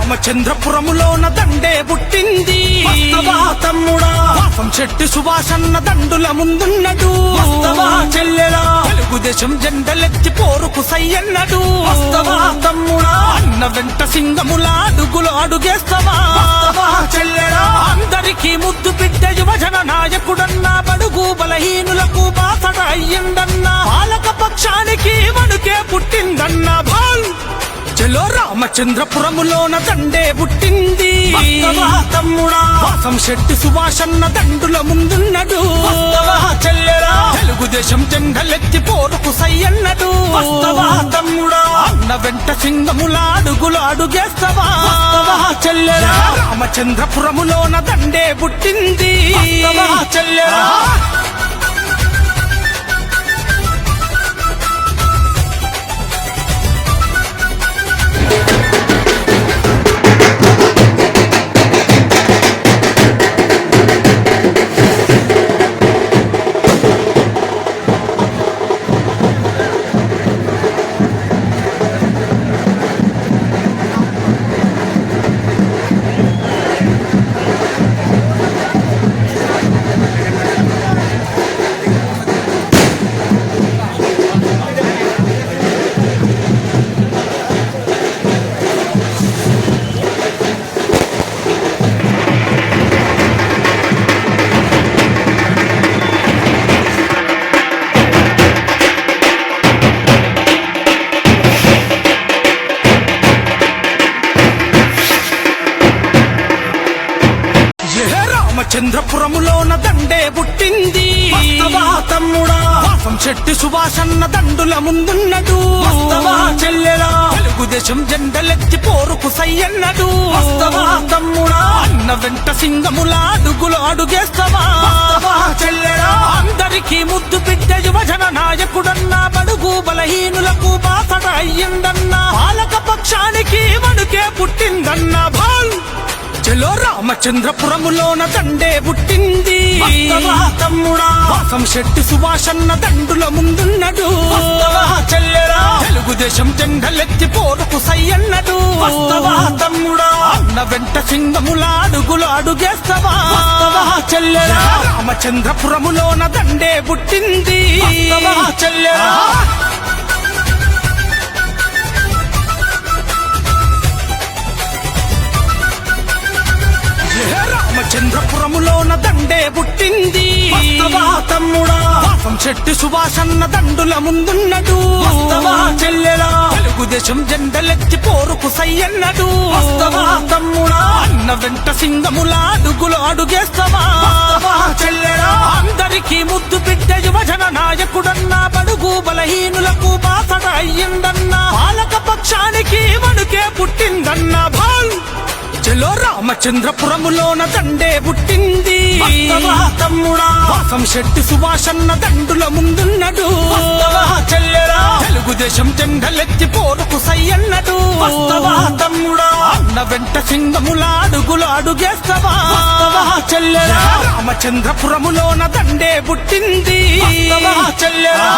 రామచంద్రపురములోన దండే పుట్టింది తమ్ముడా వాసం చెట్టు సుభాషన్న దండుల ముందున్నడు చెల్లెలా తెలుగుదేశం జెండలెత్తి పోరుకు సయ్యన్నడు తమ్ముడా అన్న వెంట సింగముల అడుగులు అడుగేస్తావా చెల్లెలా అందరికీ ముద్దు బిడ్డ యువజన నాయకుడన్నా బడుగు బలహీనులకు బాసట అయ్యిందన్నా పాలక పక్షానికి వణుకే పుట్టిందన్నా భాల్ చలో రామచంద్రపురములోన దండే పుట్టింది తమ్ముడా వాసం శెట్టి సుభాషన్న దండుల ముందున్నడు చెల్లెరా తెలుగుదేశం జెండలెత్తి పోరుకు సయ్యన్నడు తమ్ముడా అన్న వెంట సింగముల అడుగులు అడుగేస్తావా చెల్లెరా రామచంద్రపురములోన దండే పుట్టింది చెల్లెరా రామచంద్రపురములోన దండే పుట్టింది తమ్ముడా వాసం చెట్టు సుభాషన్న దండుల ముందున్నడు చెల్లెలా తెలుగుదేశం జెండలెత్తి పోరుకు సయ్యన్నడు తమ్ముడా అన్న వెంట సింగముల అడుగులు అడుగేస్తావా చెల్లెలా అందరికీ ముద్దు బిడ్డ యువజన నాయకుడన్నా బడుగు బలహీనులకు బాసట అయ్యిందన్నా పాలక పక్షానికి వణుకే పుట్టిందన్నా భాల్ చలో రామచంద్రపురములోన దండే పుట్టింది తమ్ముడా వాసం శెట్టి సుభాషన్న దండుల ముందున్నడు చెల్లెరా తెలుగుదేశం జెండలెత్తి పోరుకు సయ్యన్నడు తమ్ముడా అన్న వెంట సింగముల అడుగులు అడుగేస్తావా చెల్లెరా రామచంద్రపురములోన దండే పుట్టింది చెల్లెరా రామచంద్రపురములోన దండే పుట్టింది తమ్ముడా వాసం చెట్టు సుభాషన్న దండుల ముందున్నడు చెల్లెలా తెలుగుదేశం జెండలెత్తి పోరుకు సయ్యన్నడు తమ్ముడా అన్న వెంట సింగముల అడుగులు అడుగేస్తావా చెల్లెలా అందరికీ ముద్దు బిడ్డ యువజన నాయకుడన్నా బడుగు బలహీనులకు బాసట అయ్యిందన్నా పాలక పక్షానికి వణుకే పుట్టిందన్నా భాల్ చలో రామచంద్రపురములోన దండే పుట్టింది తమ్ముడా వాసం శెట్టి సుభాషన్న దండుల ముందున్నడు చెల్లెరా తెలుగుదేశం జెండలెత్తి పోరుకు సయ్యన్నడు తమ్ముడా అన్న వెంట సింగముల అడుగులు అడుగేస్తావా చెల్లెరా రామచంద్రపురములోన దండే పుట్టింది చెల్లెరా